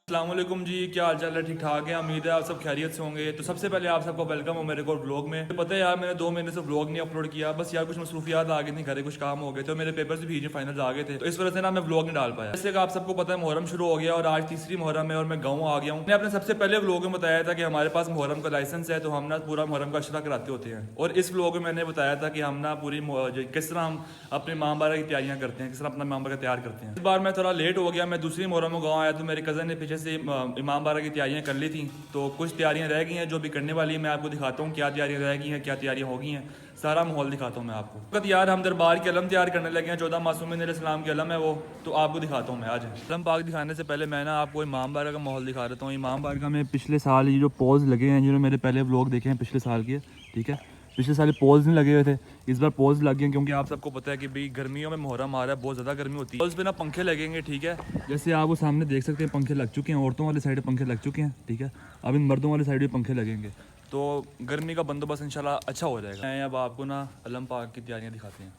अस्सलाम वालेकुम जी, क्या हाल चाल है? ठीक ठाक है, उम्मीद है आप सब खैरियत से होंगे। तो सबसे पहले आप सबको वेलकम हो मेरे को व्लॉग में। पता है यार, मैंने 2 महीने से व्लॉग नहीं अपलोड किया, बस यार कुछ मसरूफियात आ गई थी, घरे कुछ काम हो गए थे, मेरे पेपर्स भी बीच फाइनल आ गए थे, तो इस वजह से ना मैं व्लॉग नहीं डाल पाया। जैसे आप सबको पता है मुहर्रम शुरू हो गया और आज तीसरी मुहर्रम है और मैं गाँव आ गया हूँ। मैंने अपने सबसे पहले व्लॉग में बताया था कि हमारे पास मुहर्रम का लाइसेंस है, तो हम ना पूरा मुहर्रम का अशरा कराते होते हैं। और इस व्लॉग में मैंने बताया था कि हम ना पूरी किस तरह हम अपने इमाम बारह की तैयारियां करते हैं, किस तरह अपना इमाम बारह तैयार करते हैं। इस बार मैं थोड़ा लेट हो गया, मैं दूसरी मुहर्रम में गाँव आया तो मेरे कज़न ने पीछे से इमाम बारह की तैयारियां कर ली थी, तो कुछ तैयारियां रह गई हैं जो भी करने वाली है। मैं आपको दिखाता हूँ क्या तैयारियां रह गई हैं, क्या तैयारियां हो गई हैं, सारा माहौल दिखाता हूँ मैं आपको। वक्त यार हम दरबार के अलम तैयार करने लगे हैं, 14 मासूमीन अलैहिस्सलाम के अलम है वो, तो आपको दिखाता हूँ मैं आज। अलम पाक दिखाने से पहले मैं ना आपको इमाम बारह का माहौल दिखा देता हूँ। इमाम बारह का मैं पिछले साल ये जो पोज लगे हैं, जिन्होंने मेरे पहले व्लॉग देखे हैं पिछले साल के, ठीक है, पिछले साल पोज नहीं लगे हुए थे, इस बार पोज लग गए, क्योंकि आप सबको पता है कि भाई गर्मियों में मुहर्रम आ रहा है, बहुत ज़्यादा गर्मी होती है। पोज पे ना पंखे लगेंगे, ठीक है, जैसे आप वो सामने देख सकते हैं पंखे लग चुके हैं, औरतों वाली साइड पंखे लग चुके हैं, ठीक है, अब इन मर्दों वाली साइड भी पंखे लगेंगे, तो गर्मी का बंदोबस्त इंशाल्लाह अच्छा हो जाएगा। मैं अब आपको ना अलम पाक की तैयारियाँ दिखाते हैं।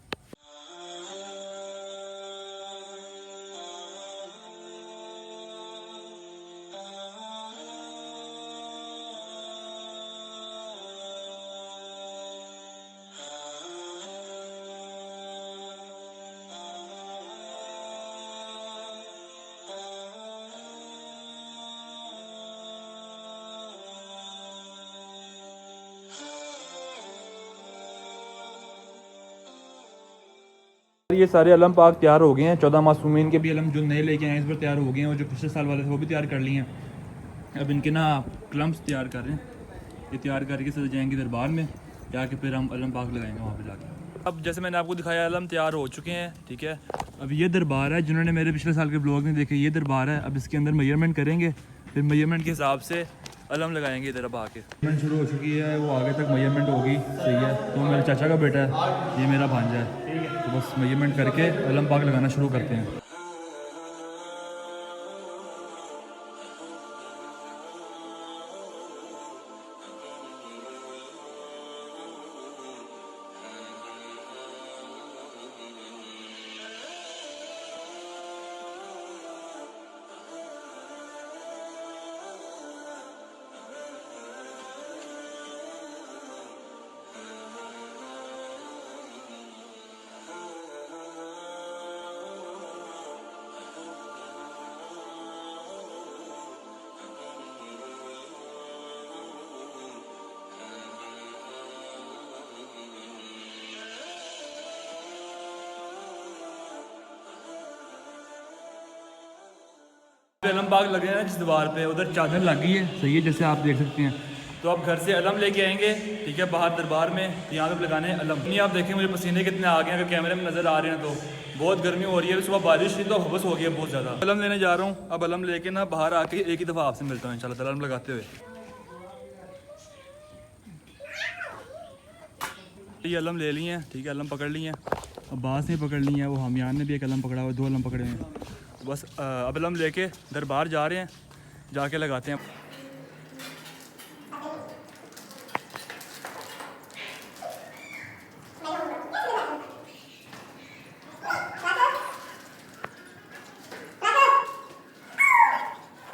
ये सारे अलम पाक तैयार हो गए हैं, 14 मासूमीन के भी अलम जो नए लेके आए हैं इस बार तैयार हो गए हैं, और जो पिछले साल वाले थे वो भी तैयार कर लिए हैं। अब इनके ना क्लम्स तैयार कर रहे हैं, ये तैयार करके सज जाएंगे दरबार में जाके, फिर हम अलम पाक लगाएंगे वहाँ पे जाके। अब जैसे मैंने आपको दिखाया अलम तैयार हो चुके हैं, ठीक है। अब ये दरबार है, जिन्होंने मेरे पिछले साल के ब्लॉग नहीं देखे, ये दरबार है। अब इसके अंदर मेजरमेंट करेंगे, फिर मेजरमेंट के हिसाब से अलम लगाएंगे इधर। अब आके मेजरमेंट शुरू हो चुकी है, वो आगे तक मेजरमेंट होगी, सही है। तो मेरे चाचा का बेटा है, ये मेरा भांजा है, तो बस मेजरमेंट करके अलम पाक लगाना शुरू करते हैं। अलम पाक लगे हैं जिस दीवार पे, उधर चादर लग गई है, सही है, जैसे आप देख सकते हैं। तो अब घर से अलम लेके आएंगे, ठीक है, बाहर दरबार में, तो यहाँ पे लगाने अलम। नहीं आप देखें मुझे पसीने कितने आ गए हैं, अगर कैमरे में नज़र आ रहे हैं तो बहुत गर्मी हो रही है। सुबह बारिश थी तो हवस हो गई है बहुत ज़्यादा। अलम लेने जा रहा हूँ, अब अलम लेके ना बाहर आके एक ही दफ़ा आपसे मिलता हूँ इंशाल्लाह, अलम लगाते हुए। ये अलम ले लिए हैं, ठीक है, अलम पकड़ लिए हैं, अब बास ने पकड़ लिए हैं, वो हमियान ने भी एक अलम पकड़ा हुआ, 2 अलम पकड़े हैं। बस अब अलम लेके दरबार जा रहे हैं, जाके लगाते हैं।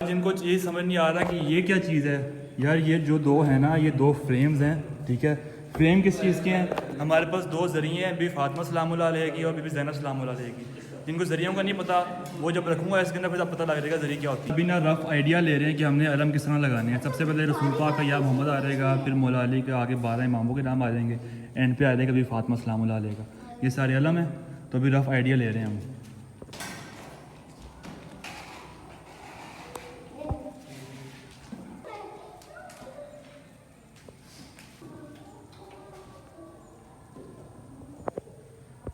जिनको चीज़ समझ नहीं आ रहा कि ये क्या चीज़ है यार, ये जो 2 है ना, ये 2 फ्रेम्स हैं, ठीक है। फ्रेम किस चीज़ के हैं? हमारे पास 2 ज़रिए हैं, बीबी फातिमा सलामुल्लाह अलैहा की और बीबी ज़ैनब सलामुल्लाह अलैहा की। जिनको ज़रियों का नहीं पता, वो जब रखूँगा इसके अंदर फिर आप पता लग जाएगा ज़रिए क्या होती है। अभी ना रफ़ आइडिया ले रहे हैं कि हमने अलम किस तरह लगाने हैं। सबसे पहले रसूल पाक का या मोहम्मद आ जाएगा, फिर मौला अली के आगे 12 इमामों के नाम आ जाएंगे, एंड पे आ जाएगा बीबी फातिमा सलामुल्लाह अलैहा का। ये सारे अलम हैं, तो अभी रफ़ आइडिया ले रहे हैं हम।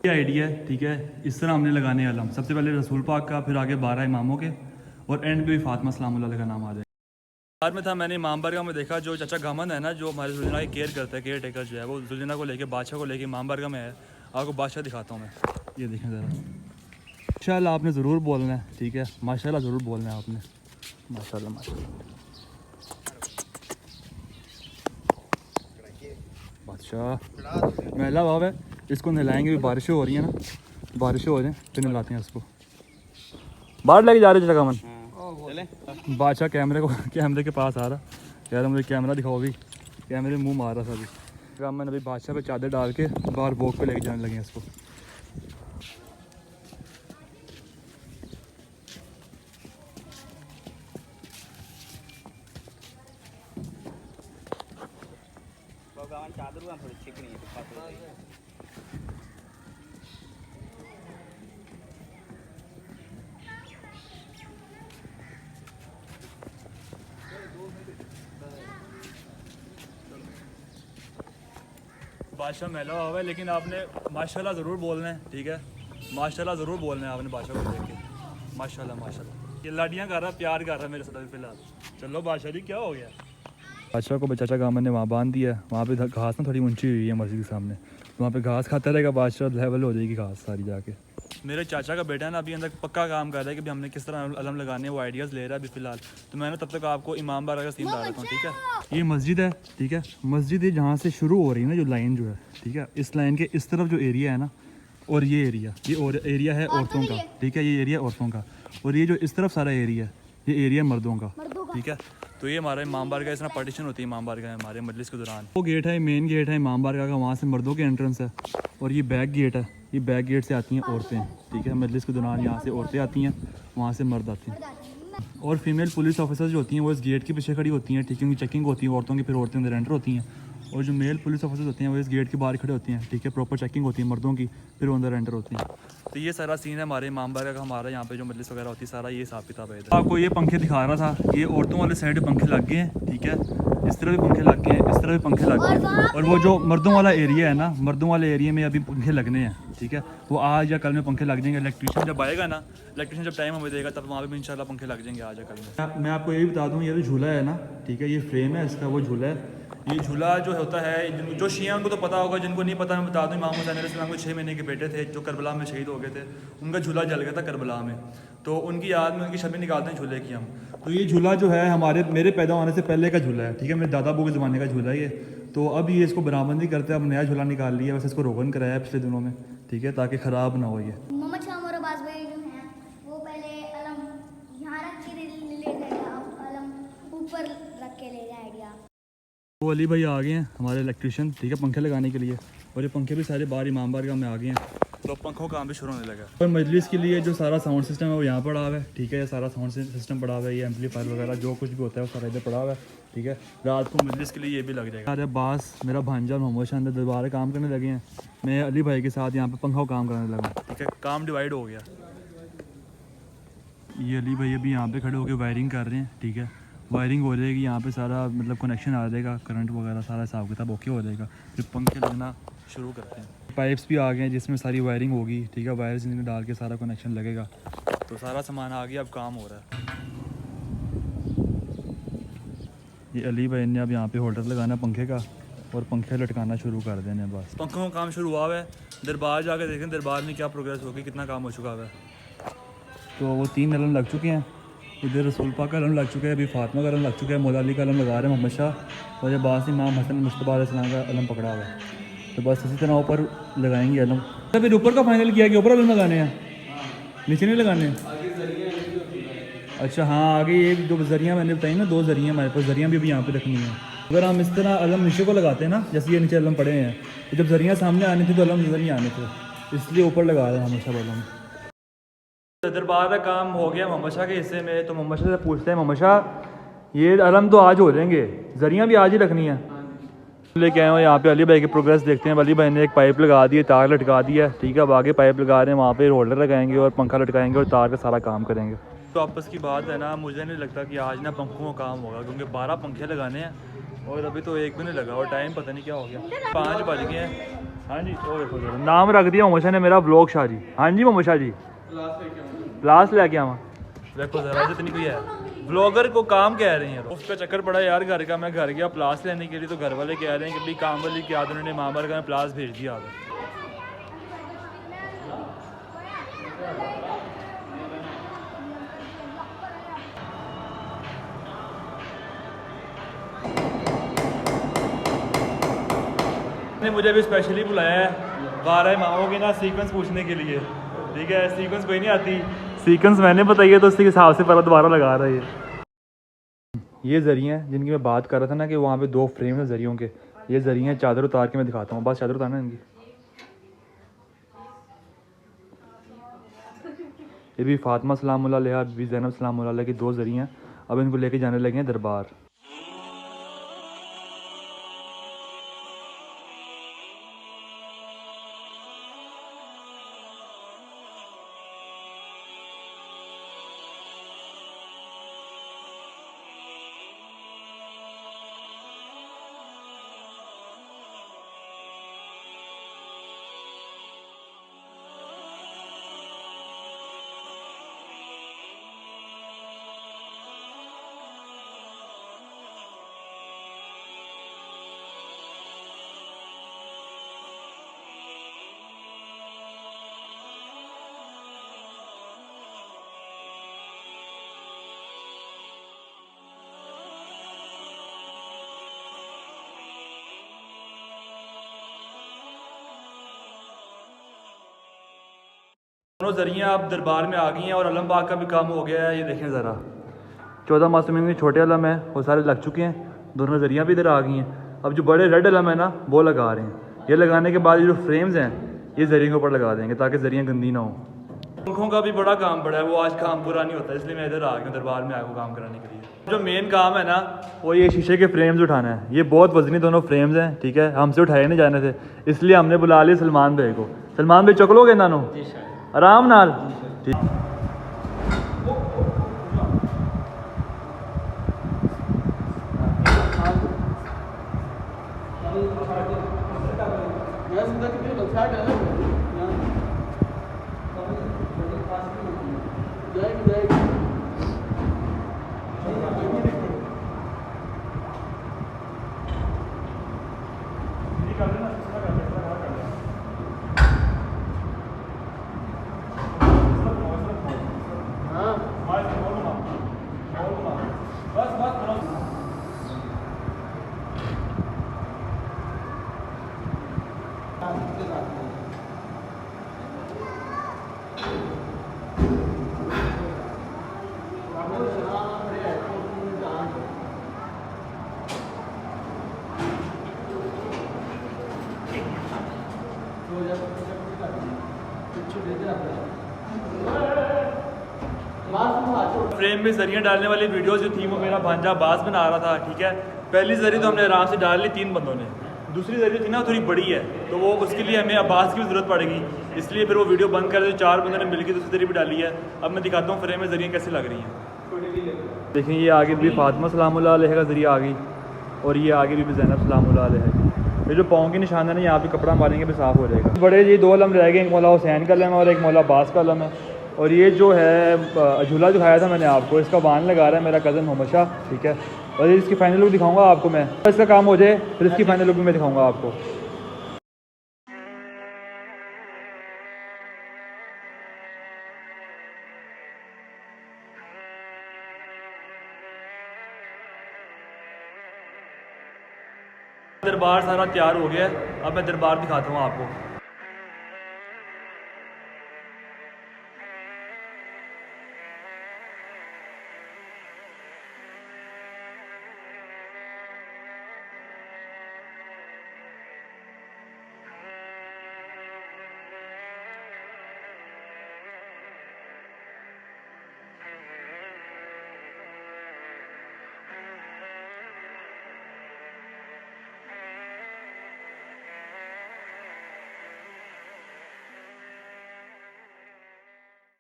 ये आइडिया है, ठीक है, इस तरह हमने लगाने अलम। सबसे पहले रसूल पाक का, फिर आगे 12 इमामों के, और एंड पे भी फातिमा सलामुल्लाह अलैहा का नाम आ जाएगा। बाहर में था, मैंने इमाम बारगाह में देखा, जो चाचा गमन है ना, जो हमारे जुलजना की केयर करता है, केयर टेकर जो है, वो जुलजना को लेके, बादशाह को लेके इमाम बारगाह में है। आपको बादशाह दिखाता हूँ मैं, ये देखें ज़रा। माशाल्लाह आपने ज़रूर बोलना है, ठीक है, माशाल्लाह ज़रूर बोलना है आपने, माशाल्लाह माशाल्लाह। बादशाह महला बाब है, इसको नहलाएंगे, भी बारिशें हो रही हैं ना, बारिशें हो जाएं फिर नहलाते हैं इसको। बाहर लेके जा रहे हो जगह मन, लें। बादशाह कैमरे के पास आ रहा, कह रहा मुझे कैमरा दिखाओ भी, कैमरे में मुंह मार रहा था अभी। काम मैंने अभी बादशाह पे चादर डाल के बाहर वॉक पे लेके जाने लगे हैं इसको। चादर थोड़ी चिकनी है। बादशाह मेला हुआ है, लेकिन आपने माशाल्लाह ज़रूर बोलना है, ठीक है, माशाल्लाह ज़रूर बोलना है आपने बादशाह को देख के। माशाल्लाह माशाल्लाह ये लाडियाँ कर रहा, प्यार कर रहा है मेरे साथ फिलहाल। चलो बादशाह जी क्या हो गया। बादशाह को बचाचा का मैंने वहाँ बांध दिया, वहाँ पे घास ना थोड़ी ऊंची हुई है मस्जिद के सामने, तो वहाँ पे घास खाता रहेगा बादशाह, लेवल हो जाएगी घास सारी जाके। मेरे चाचा का बेटा है ना अभी अंदर पक्का काम कर रहा है कि हमने किस तरह अलम लगाने वो आइडियाज़ ले रहा है अभी फ़िलहाल। तो मैंने तब तक आपको इमाम बाड़ा का सीन बता देता हूँ, ठीक है। ये मस्जिद है, ठीक है, मस्जिद है जहाँ से शुरू हो रही है ना जो लाइन जो है, ठीक है, इस लाइन के इस तरफ जो एरिया है ना, और ये एरिया है औरतों का, ठीक है, ये एरिया औरतों का, और ये जो इस तरफ सारा एरिया है ये एरिया मर्दों का, ठीक है। तो ये हमारा इमाम बारगाह, इस तरह पार्टीशन होती है इमाम बारगाह हमारे मजलिस के दौरान। वो गेट है, मेन गेट है इमाम बारगाह का, वहाँ से मर्दों के एंट्रेंस है, और ये बैक गेट है, ये बैक गेट से आती हैं औरतें, ठीक है, मजलिस के दौरान यहाँ से औरतें आती हैं, वहाँ से मर्द आते हैं। और फीमेल पुलिस ऑफिसर्स जो होती हैं वो इस गेट के पीछे खड़ी होती हैं, ठीक है, उनकी चेकिंग होती है औरतों की, फिर औरतें अंदर एंटर होती हैं। और जो मेल पुलिस ऑफिसर्स होते हैं वो इस गेट के बाहर खड़े होते हैं, ठीक है, प्रॉपर चेकिंग होती है मर्दों की, फिर वो अंदर एंटर होते हैं। तो ये सारा सीन है हमारे इमाम बारगाह का, हमारा यहाँ पे जो मजलिस वगैरह होती है सारा ये हिसाब किताब है। आपको ये पंखे दिखा रहा था, ये औरतों वाले साइड पंखे लग गए हैं, ठीक है, इस तरह भी पंखे लग गए हैं, इस तरह भी पंखे लग गए हैं। और वो जो मर्दों वाला एरिया है ना, मर्दों वाले एरिया में अभी पंखे लगने हैं, ठीक है, वो आज या कल में पंखे लग जाएंगे। इलेक्ट्रीशियन जब आएगा ना, इलेक्ट्रीशियन जब टाइम हमें देगा तब वहाँ पे भी इंशाल्लाह पंखे लग जाएंगे आज या कल में। मैं आपको ये भी बता दूँ, ये जो झूला है ना, ठीक है, ये फ्रेम है इसका, वो झूला है। ये झूला जो होता है, जो शिया उनको तो पता होगा, जिनको नहीं पता मैं बता दूँ, इमाम हुसैन अलैहिस्सलाम के 6 महीने के बेटे थे जो करबला में शहीद हो गए थे, उनका झूला जल गया था करबला में, तो उनकी याद में उनकी शबी निकालते हैं झूले की हम। तो ये झूला जो है मेरे पैदा होने से पहले का झूला है, ठीक है, मेरे दादा बू के ज़माने का झूला है ये। तो अब ये इसको बरामदी करते हैं, अब नया झूला निकाल लिया, वैसे इसको रोगन कराया है पिछले दिनों में, ठीक है, ताकि ख़राब ना हो। ये मोहम्मद शाह और अब्बास भाई जो हैं वो पहले अलम यहाँ रख के ले गए, अब अलम ऊपर रख के ले गए आइडिया। वो अली भाई आ गए हैं हमारे इलेक्ट्रीशियन, ठीक है, पंखे लगाने के लिए, और ये पंखे भी सारे बाहर इमाम बारगाह में आ गए हैं, तो पंखों का काम भी शुरू होने लगा। और मजलिस के लिए जो सारा साउंड सिस्टम है वो यहाँ पड़ा हुआ है, ठीक है, ये सारा साउंड सिस्टम पड़ा हुआ है, ये एम्पलीफायर वगैरह जो कुछ भी होता है वो सारा इधर पड़ा हुआ है, ठीक है। रात को मजलिस के लिए ये भी लग जाएगा। अरे बास मेरा भांजा मोहम्मद शाह अंदर दरबार काम करने लगे हैं, मैं अली भाई के साथ यहाँ पे पंखा काम करने लगा, ठीक है, काम डिवाइड हो गया। ये अली भाई अभी यहाँ पे खड़े होकर वायरिंग कर रहे हैं, ठीक है, वायरिंग हो जाएगी, यहाँ पे सारा मतलब कनेक्शन आ जाएगा, करंट वगैरह सारा हिसाब किताब ओके हो जाएगा, फिर पंखे लगना शुरू करते हैं। पाइप्स भी आ गए हैं जिसमें सारी वायरिंग होगी, ठीक है, वायर्स इनमें डाल के सारा कनेक्शन लगेगा, तो सारा सामान आ गया, अब काम हो रहा है। ये अली भाई ने अब यहाँ पे होल्डर लगाना पंखे का, और पंखे लटकाना शुरू कर देने, बस पंखों का काम शुरू हुआ है। दरबार जाकर देखें दरबार में क्या प्रोग्रेस होगी, कितना काम हो चुका है। तो वो 3 अलम लग चुके हैं, इधर रसूल पाक का अलम लग चुका है, अभी फातिमा का अलम लग चुका है, मौला अली का अलम लगा रहे हैं मोहम्मद शाह, और ये बास इमाम हसन मुस्तफा अलैहिस्सलाम का अलम पकड़ा हुआ है। तो बस इसी तरह ऊपर लगाएंगे अलम। तो फिर ऊपर का फाइनल किया कि ऊपर अलम लगाने हैं, नीचे नहीं लगाने हैं। अच्छा हाँ, आगे ये जो जरिया मैंने बताई ना, 2 जरियाँ हमारे पास, जरियाँ भी अभी यहाँ पे रखनी है। अगर हम इस तरह अलम नीचे को लगाते हैं ना, जैसे ये नीचे अलम पड़े हैं, तो जब जरियाँ सामने आनी थी तो अलम नजर नहीं आने थे, इसलिए ऊपर लगा रहे हैं हमेशा अलम। दरबार का काम हो गया मोहम्मद शाह के हिस्से में, तो मोहम्मद शाह से पूछते हैं, मोहम्मद शाह ये अलम तो आज हो जाएंगे, जरियाँ भी आज ही रखनी है। लेके आए हो यहाँ पे अली भाई की प्रोग्रेस देखते हैं। अली भाई ने एक पाइप लगा दी है, तार लटका दिया है, ठीक है, अब आगे पाइप लगा रहे हैं, वहाँ पे होल्डर लगाएंगे और पंखा लटकाएंगे और तार का सारा काम करेंगे। तो आपस की बात है ना, मुझे नहीं लगता कि आज ना पंखों का काम होगा, क्योंकि 12 पंखे लगाने हैं और अभी तो एक भी नहीं लगा, और टाइम पता नहीं क्या हो गया, 5 बज गए हैं। हाँ जी, वो देखो नाम रख दिया मोहम्मद शाह ने मेरा, व्लॉग शाह जी। हाँ जी मोहम्मद शाह जी, प्लास लेके आवा, देखो जरा इतनी कोई है, ब्लॉगर को काम कह रहे हैं। उसका चक्कर पड़ा यार घर का, मैं घर गया प्लास लेने के लिए, तो घर वाले कह रहे हैं कि भाई काम वाली की आदत, उन्होंने मामा का प्लास भेज दिया। ने मुझे भी स्पेशली बुलाया है 12 इमामों की ना सीक्वेंस पूछने के लिए, ठीक है, सीक्वेंस कोई नहीं आती, सीक्वेंस मैंने बताई है तो उसी के हिसाब से पहले दोबारा लगा रहा है ये जरिए हैं जिनकी मैं बात कर रहा था ना कि वहाँ पे 2 फ्रेम हैं जरियों के। ये जरिए हैं, चादर उतार के मैं दिखाता हूँ। बस चादर उतारना है इनकी। ये भी फातिमा सलामुल्लाह अलैहा, बीबी ज़ैनब सलामुल्लाह अलैहा की 2 जरिए हैं। अब इनको लेके जाने लगे हैं दरबार। दोनों जरियाँ अब दरबार में आ गई हैं और अलम बाग का भी काम हो गया है। ये देखें ज़रा 14 मासूमीन के छोटे अलम है वो सारे लग चुके हैं। दोनों जरियाँ भी इधर आ गई हैं। अब जो बड़े रेड अलम है ना वो लगा रहे हैं। ये लगाने के बाद ये जो फ्रेम्स हैं ये जरियों के ऊपर लगा देंगे ताकि जरियाँ गंदी ना हो। पंखों का भी बड़ा काम पड़ा है, वो आज काम पूरा नहीं होता इसलिए मैं इधर आ गया हूँ दरबार में आया काम कराने के लिए। जो मेन काम है ना वो ये शीशे के फ्रेम्स उठाना है। ये बहुत वजनी दोनों फ्रेम्स हैं, ठीक है, हमसे उठाए नहीं जाने थे इसलिए हमने बुला लिया सलमान भाई को। सलमान भाई चुक लोगे नानो आराम नाल। ठीक फ्रेम में जरियाँ डालने वाली वीडियो जो थी वो मेरा भांजा अब्बास बना रहा था, ठीक है। पहली जरी तो हमने आराम से डाल ली 3 बंदों ने। दूसरी जरी थी ना थोड़ी बड़ी है तो वो उसके लिए हमें अब्बास की भी ज़रूरत पड़ेगी, इसलिए फिर वो वीडियो बंद कर दी। 4 बंदों ने मिलकर दूसरी जरी भी डाली है। अब मैं दिखाता हूँ फ्रेम में जरियाँ कैसे लग रही हैं। देखिए ये आगे भी फातिमा सलामुल्लाह अलैहा का जरिया आ गई और ये आगे भी ज़ैनब सलामुल्लाह अलैहा। ये जो पाँव के निशान है ना यहाँ पे कपड़ा मारेंगे भी साफ़ हो जाएगा। बड़े ये 2 अलम रह गए, एक मौला हुसैन का अलम है और एक मौला अब्बास का अलम है। और ये जो है झूला दिखाया था मैंने आपको, इसका बान लगा रहा है मेरा कज़न मोहम्मद शाह, ठीक है। और इसकी फाइनल लुक दिखाऊंगा आपको मैं, इसका काम हो जाए फिर इसकी फाइनल लुक भी मैं दिखाऊंगा आपको। दरबार सारा तैयार हो गया है, अब मैं दरबार दिखाता हूँ आपको।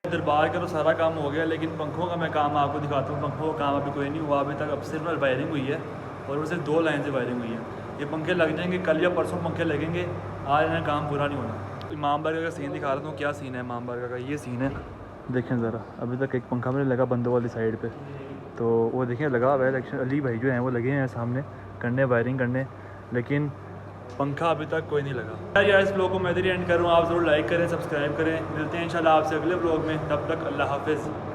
दरबार का तो सारा काम हो गया, लेकिन पंखों का मैं काम आपको दिखाता हूँ। पंखों का काम अभी कोई नहीं हुआ अभी तक, अब सिर्फ वायरिंग हुई है और वो सिर्फ 2 लाइन से वायरिंग हुई है। ये पंखे लग जाएंगे, कल या परसों पंखे लगेंगे, आज इन्हें काम पूरा नहीं होना। इमाम बारगाह का सीन दिखा रहा हूँ, क्या सीन है इमाम बारगाह का। ये सीन है, देखें ज़रा। अभी तक एक पंखा मेरे लगा बंदों वाली साइड पर, तो वो देखें लगा हुआ है। अली भाई जो हैं वो लगे हैं सामने करने, वायरिंग करने, लेकिन पंखा अभी तक कोई नहीं लगा। यार इस ब्लॉग को मैं इधर एंड करूँ, आप ज़रूर लाइक करें, सब्सक्राइब करें। मिलते हैं इंशाल्लाह आपसे अगले ब्लॉग में, तब तक अल्लाह हाफ़िज़।